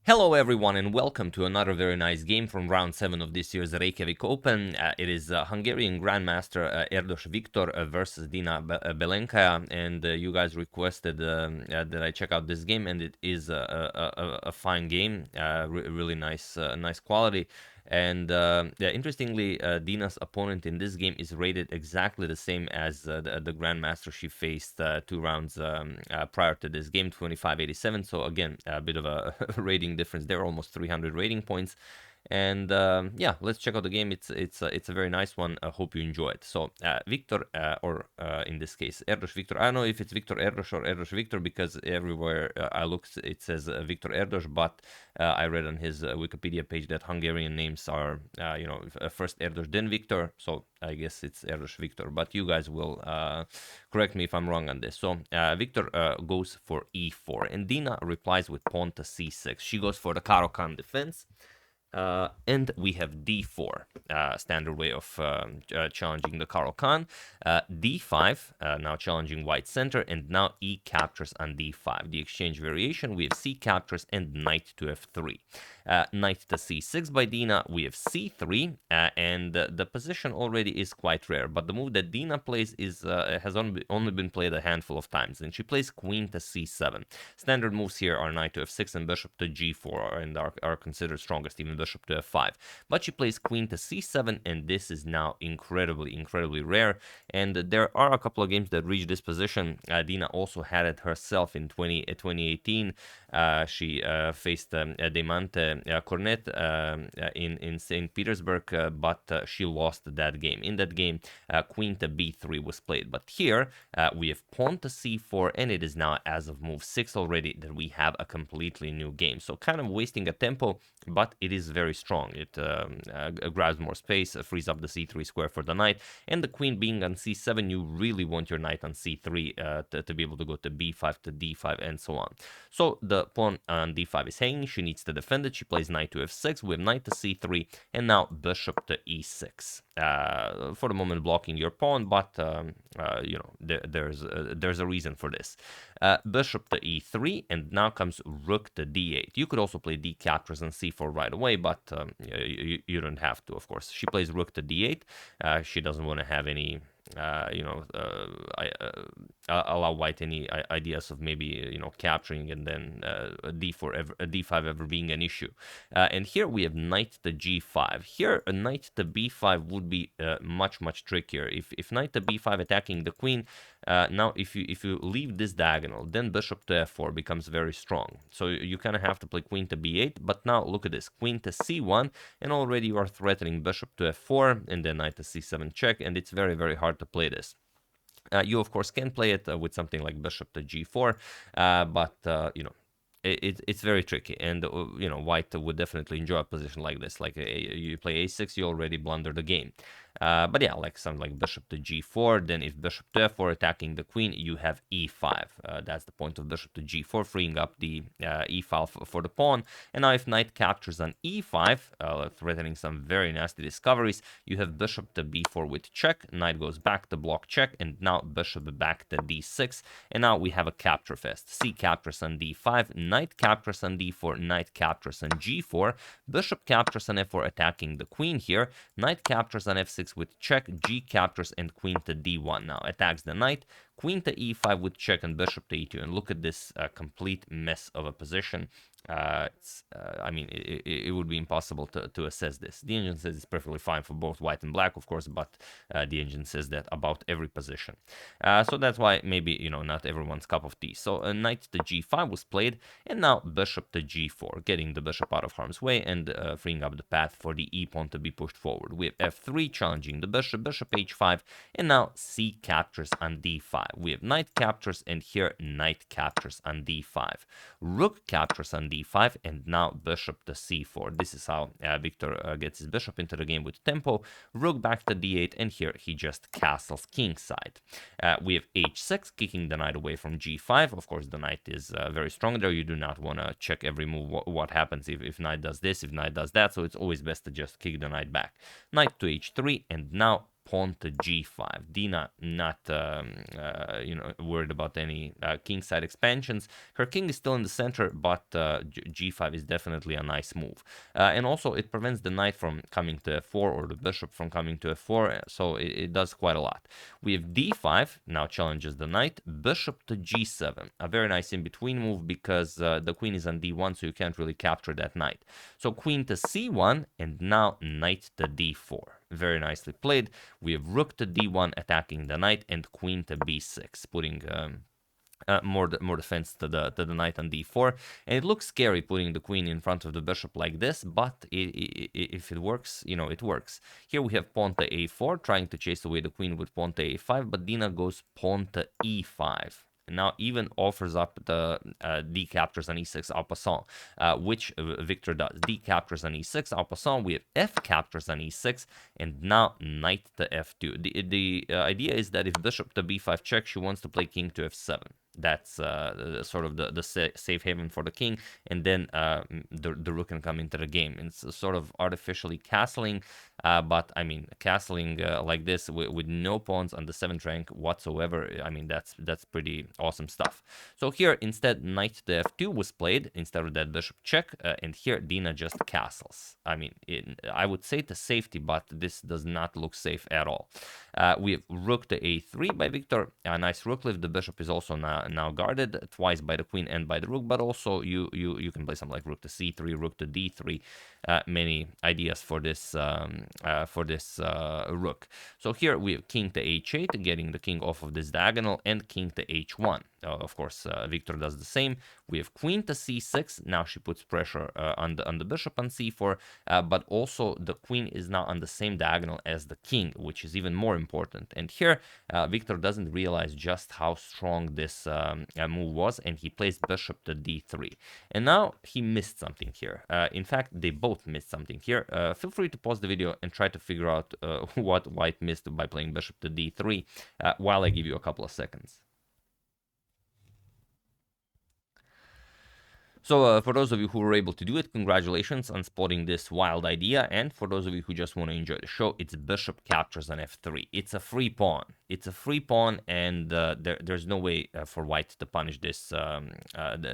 Hello everyone and welcome to another very nice game from round 7 of this year's Reykjavik Open. It is Hungarian Grandmaster Erdos Viktor versus Dina Belenkaya, and you guys requested that I check out this game, and it is a fine game, really nice quality. And yeah, interestingly, Dina's opponent in this game is rated exactly the same as the Grandmaster she faced 2 rounds prior to this game, 25-87. So again, a bit of a rating difference there, almost 300 rating points. And yeah, let's check out the game. It's a very nice one. I hope you enjoy it. So Viktor, or in this case Erdos Viktor. I don't know if it's Viktor Erdos or Erdos Viktor, because everywhere I look it says Viktor Erdos, but I read on his Wikipedia page that Hungarian names are first Erdos then Viktor. So I guess it's Erdos Viktor, but you guys will correct me if I'm wrong on this. So Viktor goes for e4, and Dina replies with pawn to c6. She goes for the Caro-Kann defense. And we have d4, standard way of challenging the Caro-Kann. d5, now challenging white center, and now e captures on d5. The exchange variation, we have c captures and knight to f3. Knight to c6 by Dina, we have c3, and the position already is quite rare, but the move that Dina plays has only been played a handful of times, and she plays queen to c7. Standard moves here are knight to f6 and bishop to g4, and are considered strongest, even bishop to f5. But she plays queen to c7, and this is now incredibly rare, and there are a couple of games that reach this position. Dina also had it herself in 2018. She faced Diamante Cornet in St. Petersburg, but she lost that game. In that game, queen to b3 was played. But here, we have pawn to c4, and it is now, as of move 6 already, that we have a completely new game. So kind of wasting a tempo, but it is very strong. It grabs more space, frees up the c3 square for the knight, and the queen being on c7, you really want your knight on c3 to be able to go to b5 to d5 and so on. So the pawn on d5 is hanging. She needs to defend it. She plays knight to f6. We have knight to c3, and now bishop to e6. For the moment, blocking your pawn, but there's a reason for this. Bishop to e3, and now comes rook to d8. You could also play d captures on c4 right away, but you don't have to, of course. She plays rook to d8. She doesn't want to have any allow white any ideas of maybe capturing and then d5 ever being an issue. And here we have knight to g5. Here a knight to b5 would be much trickier. If knight to b5 attacking the queen, now if you leave this diagonal, then bishop to f4 becomes very strong. So you kind of have to play queen to b8. But now look at this, queen to c1, and already you are threatening bishop to f4, and then knight to c7 check, and it's very hard to play this. You of course can play it with something like bishop to g4, but it's very tricky, and white would definitely enjoy a position like this. Like you play a6, you already blunder the game. But yeah, like something like bishop to g4, then if bishop to f4 attacking the queen, you have e5. That's the point of bishop to g4, freeing up the e file for the pawn. And now if knight captures on e5, threatening some very nasty discoveries, you have bishop to b4 with check, knight goes back to block check, and now bishop back to d6, and now we have a capture fest. C captures on d5, knight captures on d4, knight captures on g4, bishop captures on f4 attacking the queen here, knight captures on f6 with check, g captures, and queen to d1 now attacks the knight, queen to e5 with check, and bishop to e2. And look at this complete mess of a position. I mean, it would be impossible to assess this. The engine says it's perfectly fine for both white and black, of course, but the engine says that about every position. So that's why maybe, not everyone's cup of tea. So knight to g5 was played, and now bishop to g4, getting the bishop out of harm's way and freeing up the path for the e pawn to be pushed forward. We have f3 challenging the bishop, bishop h5, and now c captures on d5. We have knight captures, and here knight captures on d5. Rook captures on d5, and now bishop to c4. This is how Viktor gets his bishop into the game with tempo. Rook back to d8, and here he just castles kingside. We have h6, kicking the knight away from g5. Of course, the knight is very strong there. You do not want to check every move, what happens if knight does this, if knight does that, so it's always best to just kick the knight back. Knight to h3, and now pawn to g5. Dina not worried about any kingside expansions. Her king is still in the center, but g5 is definitely a nice move. And also it prevents the knight from coming to f4 or the bishop from coming to f4, so it does quite a lot. We have d5, now challenges the knight, bishop to g7, a very nice in-between move because the queen is on d1, so you can't really capture that knight. So queen to c1, and now knight to d4. Very nicely played. We have rook to d1 attacking the knight, and queen to b6, putting more defense to the knight on d4, and it looks scary putting the queen in front of the bishop like this, but if it works, it works. Here we have pawn to a4, trying to chase away the queen with pawn to a5, but Dina goes pawn to e5. And now even offers up the d captures on e6 en passant, which Victor does. D captures on e6 en passant. We have f captures on e6, and now knight to f2. The idea is that if bishop to b5 check, she wants to play king to f7. That's sort of the safe haven for the king, and then the rook can come into the game. It's sort of artificially castling, but I mean, castling like this with no pawns on the 7th rank whatsoever, I mean, that's pretty awesome stuff. So here, instead, knight to f2 was played instead of that bishop check, and here Dina just castles. I mean, I would say to safety, but this does not look safe at all. We have rook to a3 by Victor. A nice rook lift. The bishop is also now guarded twice by the queen and by the rook, but also you can play something like rook to c3, rook to d3. Many ideas for this rook. So here we have king to h8, getting the king off of this diagonal, and king to h1. Of course, Victor does the same. We have queen to c6. Now she puts pressure on the bishop on c4, but also the queen is now on the same diagonal as the king, which is even more important. And here, Victor doesn't realize just how strong this move was, and he plays bishop to d3. And now he missed something here. In fact, they both missed something here. Feel free to pause the video and try to figure out what white missed by playing bishop to d3 while I give you a couple of seconds. So for those of you who were able to do it, congratulations on spotting this wild idea. And for those of you who just want to enjoy the show, it's bishop captures on f3. It's a free pawn. It's a free pawn, and there's no way for white to punish this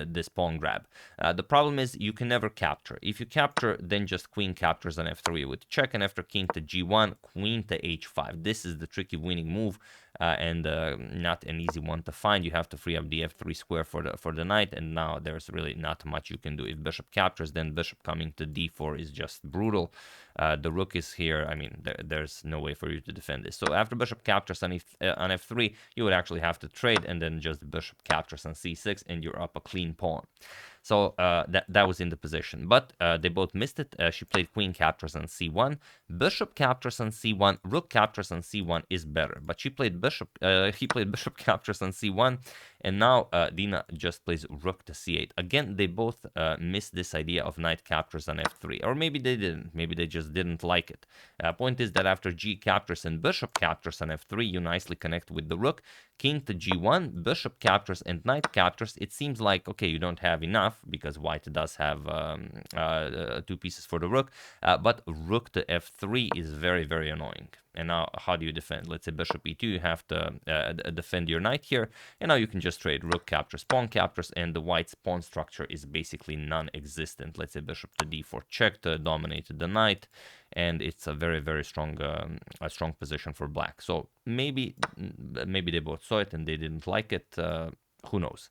this pawn grab. The problem is you can never capture. If you capture, then just queen captures on f3 with check, and after king to g1, queen to h5. This is the tricky winning move. And not an easy one to find. You have to free up the f3 square for the knight, and now there's really not much you can do. If bishop captures, then bishop coming to d4 is just brutal. The rook is here. I mean, there's no way for you to defend this. So after bishop captures on f3, you would actually have to trade, and then just bishop captures on c6, and you're up a clean pawn. So that was in the position, but they both missed it. She played queen captures on c1, bishop captures on c1, rook captures on c1 is better, but he played bishop captures on c1, and now Dina just plays rook to c8. Again, they both missed this idea of knight captures on f3, or maybe they didn't. Maybe they just didn't like it. Point is that after g captures and bishop captures on f3, you nicely connect with the rook. King to g1, bishop captures and knight captures. It seems like, okay, you don't have enough, because white does have 2 pieces for the rook, but rook to f3 is very, very annoying. And now how do you defend? Let's say bishop e2, you have to defend your knight here, and now you can just trade rook captures, pawn captures, and the white's pawn structure is basically non-existent. Let's say bishop to d4 check to dominate the knight, and it's a very, very strong strong position for black. So maybe they both saw it and they didn't like it. Who knows?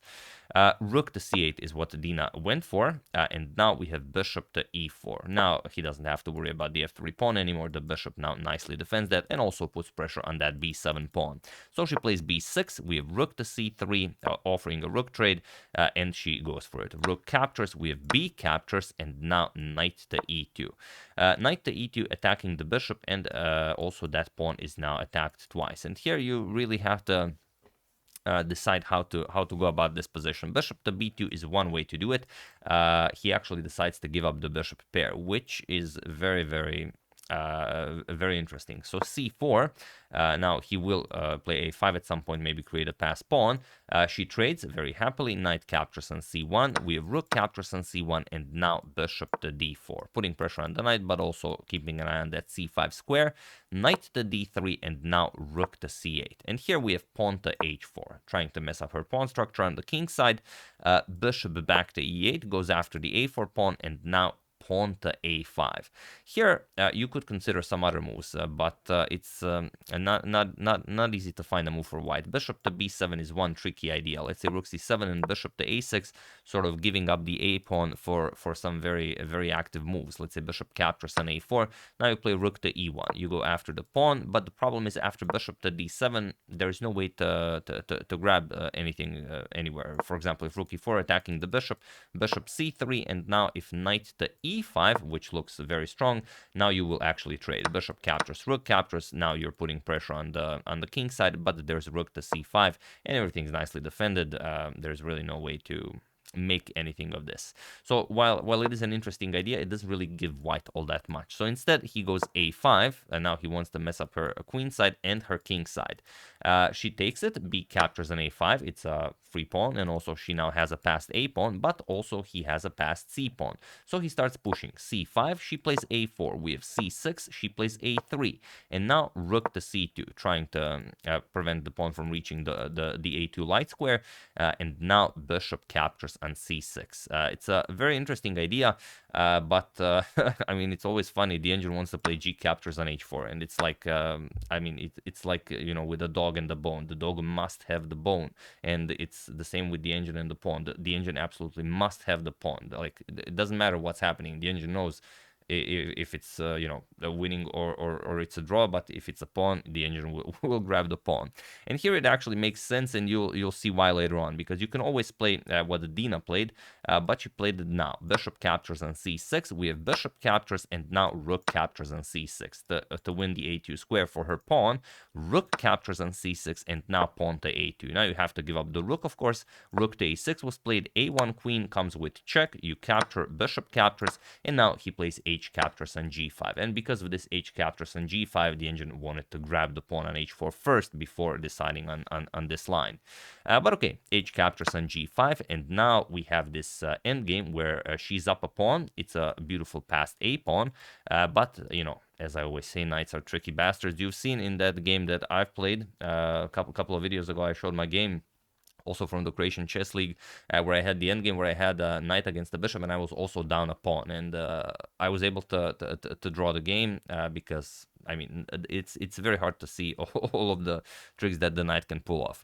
Rook to c8 is what Dina went for, and now we have bishop to e4. Now he doesn't have to worry about the f3 pawn anymore. The bishop now nicely defends that and also puts pressure on that b7 pawn. So she plays b6. We have rook to c3, offering a rook trade, and she goes for it. Rook captures. We have b captures, and now knight to e2. Knight to e2 attacking the bishop, and also that pawn is now attacked twice. And here you really have to decide how to go about this position. Bishop to b2 is one way to do it. He actually decides to give up the bishop pair, which is very, very very interesting. So c4, now he will play a5 at some point, maybe create a pass pawn. She trades very happily, knight captures on c1, we have rook captures on c1, and now bishop to d4, putting pressure on the knight, but also keeping an eye on that c5 square, knight to d3, and now rook to c8. And here we have pawn to h4, trying to mess up her pawn structure on the king side. Bishop back to e8, goes after the a4 pawn, and now pawn to a5. Here you could consider some other moves, but it's not easy to find a move for white. Bishop to b7 is one tricky idea. Let's say rook c7 and bishop to a6, sort of giving up the a pawn for some very active moves. Let's say bishop captures on a4. Now you play rook to e1. You go after the pawn, but the problem is after bishop to d7, there's no way to grab anything anywhere. For example, if rook e4 attacking the bishop, bishop c3, and now if knight to e5, which looks very strong, now you will actually trade. Bishop captures, rook captures. Now you're putting pressure on the king side, but there's rook to c5, and everything's nicely defended. There's really no way to make anything of this. So while it is an interesting idea, it doesn't really give white all that much. So instead he goes a5, and now he wants to mess up her queen side and her king side. She takes it, b captures on a5, it's a free pawn, and also she now has a passed a pawn, but also he has a passed c pawn. So he starts pushing c5, she plays a4, we have c6, she plays a3, and now rook to c2, trying to prevent the pawn from reaching the a2 light square, and now bishop captures on c6. It's a very interesting idea, but I mean, it's always funny. The engine wants to play g captures on h4, and it's like, I mean, it's like, you know, with the dog and the bone. The dog must have the bone, and it's the same with the engine and the pawn. The engine absolutely must have the pawn. Like, it doesn't matter what's happening. The engine knows if it's you know, a winning or it's a draw, but if it's a pawn, the engine will grab the pawn. And here it actually makes sense, and you'll see why later on, because you can always play what Dina played, but she played it now. Bishop captures on c6, we have bishop captures, and now rook captures on c6 to win the a2 square for her pawn. Rook captures on c6, and now pawn to a2. Now you have to give up the rook, of course. Rook to a6 was played, a1 queen comes with check, you capture, bishop captures, and now he plays h captures on g5. And because of this h captures on g5, the engine wanted to grab the pawn on h4 first before deciding on this line. But okay, h captures on g5, and now we have this endgame where she's up a pawn. It's a beautiful passed a pawn, but you know, as I always say, knights are tricky bastards. You've seen in that game that I've played a couple of videos ago, I showed my game also from the Croatian chess league, where I had the endgame where I had a knight against the bishop, and I was also down a pawn, and I was able to draw the game because, I mean, it's very hard to see all of the tricks that the knight can pull off.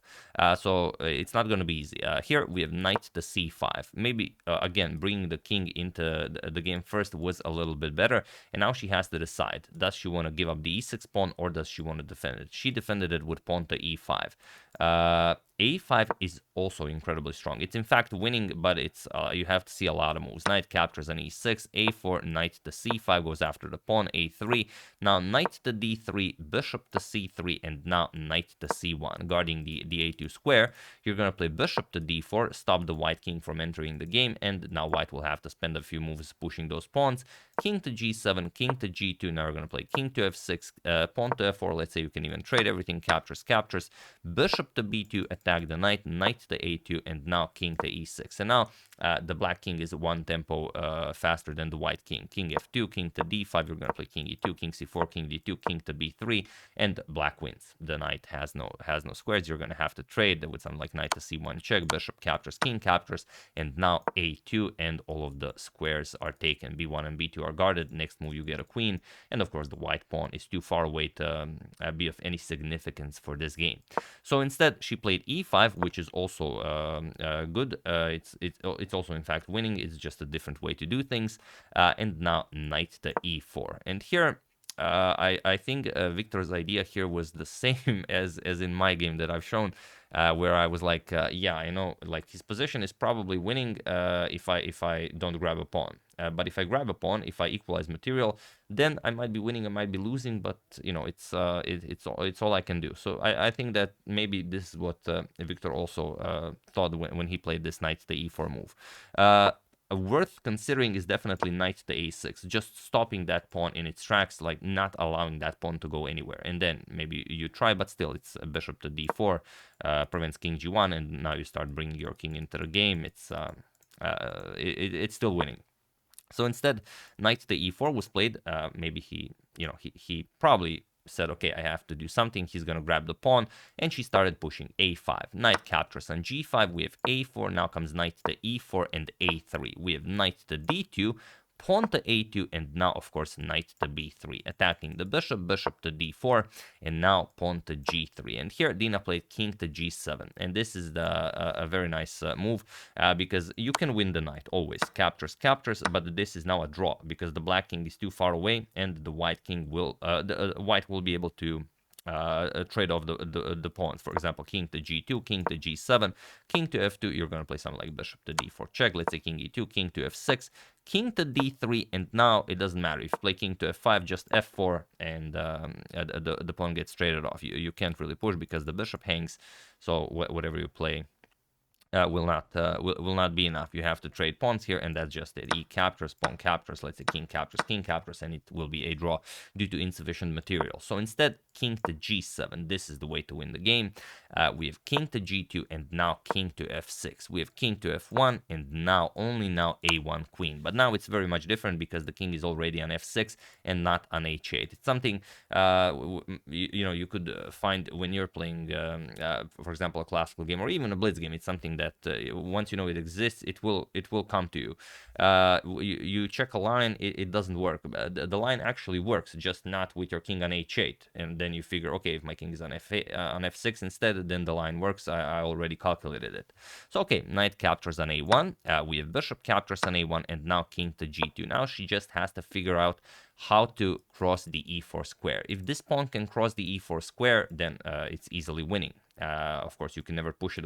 So it's not going to be easy. Here we have knight to c5. Maybe, again, bringing the king into the game first was a little bit better, and now she has to decide. Does she want to give up the e6 pawn, or does she want to defend it? She defended it with pawn to e5. A5 is also incredibly strong. It's in fact winning, but it's you have to see a lot of moves. Knight captures on e6, a4, knight to c5 goes after the pawn, a3. Now knight to d3, bishop to c3, and now knight to c1, guarding the a2 square. You're going to play bishop to d4, stop the white king from entering the game, and now white will have to spend a few moves pushing those pawns. King to g7, king to g2. Now we're going to play king to f6, pawn to f4. Let's say you can even trade everything, captures, captures. Bishop to b2, attack the knight, knight to a2, and now king to e6. And now the black king is one tempo faster than the white king. King f2, king to d5, you're going to play king e2, king c4, king d2, king to b3, and black wins. The knight has no squares. You're going to have to trade with something like knight to c1 check, bishop captures, king captures, and now a2, and all of the squares are taken. b1 and b2 are guarded. Next move, you get a queen, and of course the white pawn is too far away to be of any significance for this game. So instead, she played e5, which is also good. It's also in fact winning. It's just a different way to do things. And now knight to e4. And here, I think Victor's idea here was the same as in my game that I've shown, where I was like, yeah, I know, like his position is probably winning if I don't grab a pawn. But if I grab a pawn, if I equalize material, then I might be winning, I might be losing, but you know, it's all I can do. So I think that maybe this is what Victor also thought when he played this knight to e4 move. worth considering is definitely knight to a6, just stopping that pawn in its tracks, like not allowing that pawn to go anywhere. And then maybe you try, but still it's bishop to d4, prevents king g1, and now you start bringing your king into the game. It's still winning. So instead, knight to e4 was played. Maybe he probably said, okay, I have to do something. He's going to grab the pawn, and she started pushing a5. Knight captures on g5. We have a4. Now comes knight to e4 and a3. We have knight to d2, pawn to a2, and now, of course, knight to b3, attacking the bishop, bishop to d4, and now pawn to g3. And here, Dina played king to g7, and this is a very nice move, because you can win the knight, always, captures, but this is now a draw, because the black king is too far away, and the white king will, white will be able to trade off the pawns. For example, king to g2, king to g7, king to f2. You're going to play something like bishop to d4 check. Let's say king e2, king to f6, king to d3, and now it doesn't matter if you play king to f5, just f4, and the pawn gets traded off. You can't really push because the bishop hangs, so whatever you play will not be enough. You have to trade pawns here, and that's just it. E captures, pawn captures, let's say king captures, and it will be a draw due to insufficient material. So instead, king to g7. This is the way to win the game. We have king to g2, and now king to f6. We have king to f1, and now only now a1 queen. But now it's very much different because the king is already on f6 and not on h8. It's something you could find when you're playing, for example, a classical game or even a blitz game. It's something that once you know it exists, it will come to you. You check a line, it doesn't work. The line actually works, just not with your king on h8. And then you figure, okay, if my king is on f6 instead, then the line works. I already calculated it. So okay, knight captures on a1. We have bishop captures on a1, and now king to g2. Now she just has to figure out how to cross the e4 square. If this pawn can cross the e4 square, then it's easily winning. Of course, you can never push it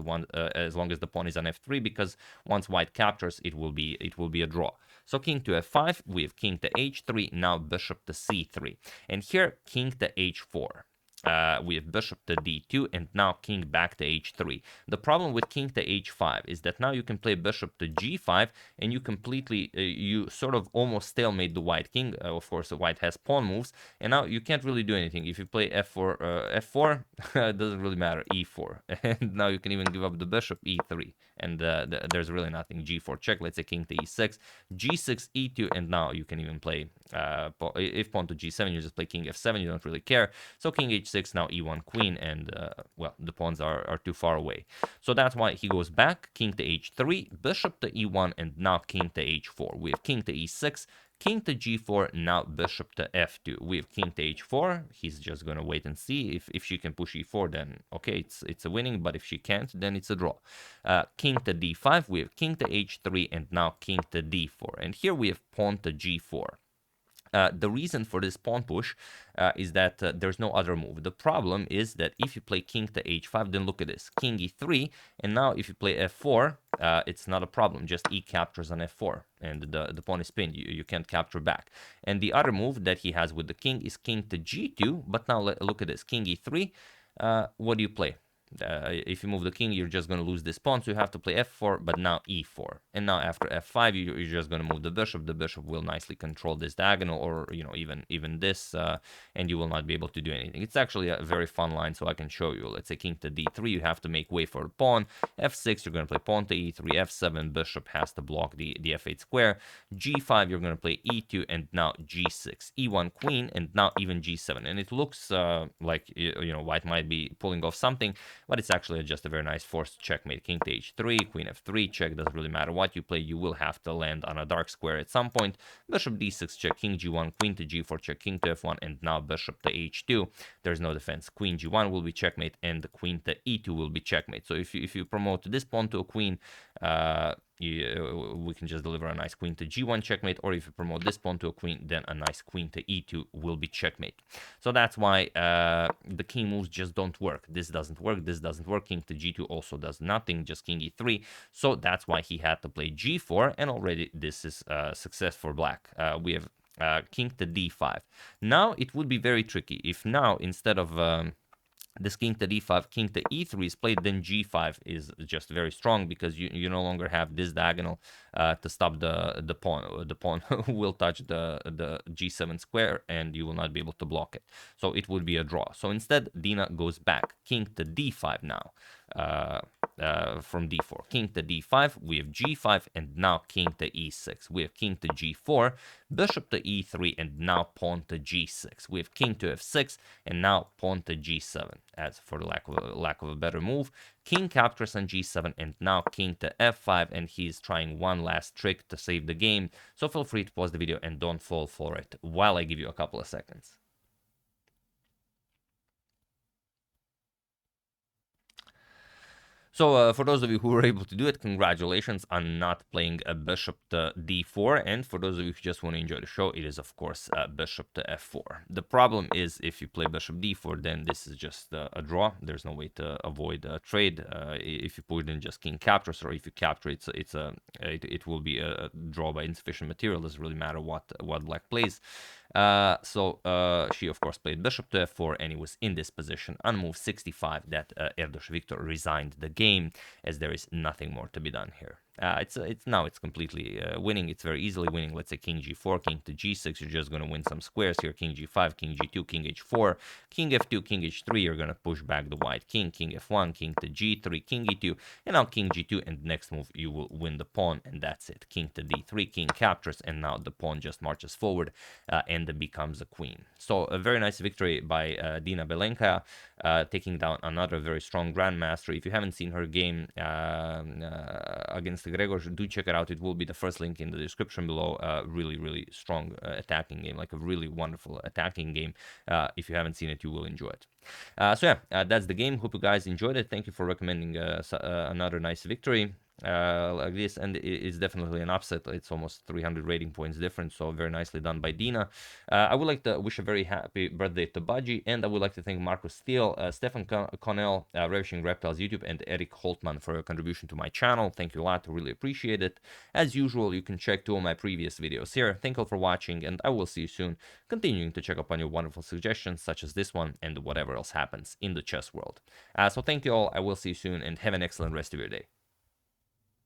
as long as the pawn is on f3, because once white captures, it will be a draw. So king to f5, we have king to h3, now bishop to c3, and here king to h4. We have bishop to d2, and now king back to h3. The problem with king to h5 is that now you can play bishop to g5, and you completely, you sort of almost stalemate the white king. Of course, the white has pawn moves, and now you can't really do anything. If you play f4, it doesn't really matter, e4. And now you can even give up the bishop, e3, and there's really nothing. g4 check, let's say king to e6, g6, e2, and now you can even play, if pawn to g7, you just play king f7, you don't really care. So king h6, now e1 queen, and well, the pawns are too far away. So that's why he goes back, king to h3, bishop to e1, and now king to h4. We have king to e6, king to g4, now bishop to f2. We have king to h4. He's just going to wait and see. If she can push e4, then okay, it's a winning, but if she can't, then it's a draw. King to d5, we have king to h3, and now king to d4. And here we have pawn to g4. The reason for this pawn push is that there's no other move. The problem is that if you play king to h5, then look at this, king e3, and now if you play f4, it's not a problem, just e captures on f4, and the pawn is pinned, you can't capture back. And the other move that he has with the king is king to g2, but now look at this, king e3, what do you play? If you move the king, you're just going to lose this pawn, so you have to play f4, but now e4. And now after f5, you're just going to move the bishop. The bishop will nicely control this diagonal, or even this, and you will not be able to do anything. It's actually a very fun line, so I can show you. Let's say king to d3, you have to make way for the pawn. f6, you're going to play pawn to e3. f7, bishop has to block the f8 square. g5, you're going to play e2, and now g6, e1 queen, and now even g7. And it looks like white might be pulling off something, but it's actually just a very nice forced checkmate. King to h3, queen f3 check, doesn't really matter what you play, you will have to land on a dark square at some point. Bishop d6 check, king g1, queen to g4 check, king to f1, and now bishop to h2. There's no defense. Queen g1 will be checkmate, and the queen to e2 will be checkmate. So if you promote this pawn to a queen, we can just deliver a nice queen to g1 checkmate, or if you promote this pawn to a queen, then a nice queen to e2 will be checkmate. So that's why the king moves just don't work. This doesn't work, this doesn't work. King to g2 also does nothing, just king e3. So that's why he had to play g4, and already this is success for black. We have king to d5. Now it would be very tricky if now, instead of this king to d5, king to e3 is played, then g5 is just very strong because you no longer have this diagonal to stop the pawn. The pawn will touch the g7 square and you will not be able to block it. So it would be a draw. So instead, Dina goes back, king to d5 now. From d4, king to d5, we have g5, and now king to e6. We have king to g4, bishop to e3, and now pawn to g6. We have king to f6, and now pawn to g7. As for the lack of a better move, king captures on g7, and now king to f5, and he's trying one last trick to save the game. So feel free to pause the video and don't fall for it while I give you a couple of seconds. So for those of you who were able to do it, congratulations on not playing a bishop to d4. And for those of you who just want to enjoy the show, it is, of course, bishop to f4. The problem is if you play bishop d4, then this is just a draw. There's no way to avoid a trade. If you put in just king captures, or if you capture, it will be a draw by insufficient material. Doesn't really matter what black plays. She, of course, played bishop to f4, and he was in this position on move 65 that Erdős Viktor resigned the game, as there is nothing more to be done here. It's completely winning. It's very easily winning. Let's say king g4, king to g6. You're just going to win some squares here. King g5, king g2, king h4, king f2, king h3. You're going to push back the white king, king f1, king to g3, king e2, and now king g2. And next move, you will win the pawn, and that's it. King to d3, king captures, and now the pawn just marches forward and becomes a queen. So a very nice victory by Dina Belenkaya, taking down another very strong grandmaster. If you haven't seen her game against Grzegorz, do check it out. It will be the first link in the description below. Really strong attacking game, like a really wonderful attacking game. If you haven't seen it, you will enjoy it. That's the game. Hope you guys enjoyed it. Thank you for recommending another nice victory like this, and it's definitely an upset. It's almost 300 rating points difference, so very nicely done by Dina. I would like to wish a very happy birthday to Baji, and I would like to thank Marcus Steele, Stefan Connell, Ravishing Reptiles YouTube, and Eric Holtman for your contribution to my channel. Thank you a lot. Really appreciate it. As usual, you can check 2 of my previous videos here. Thank you all for watching, and I will see you soon, continuing to check up on your wonderful suggestions such as this one and whatever else happens in the chess world. So thank you all. I will see you soon, and have an excellent rest of your day.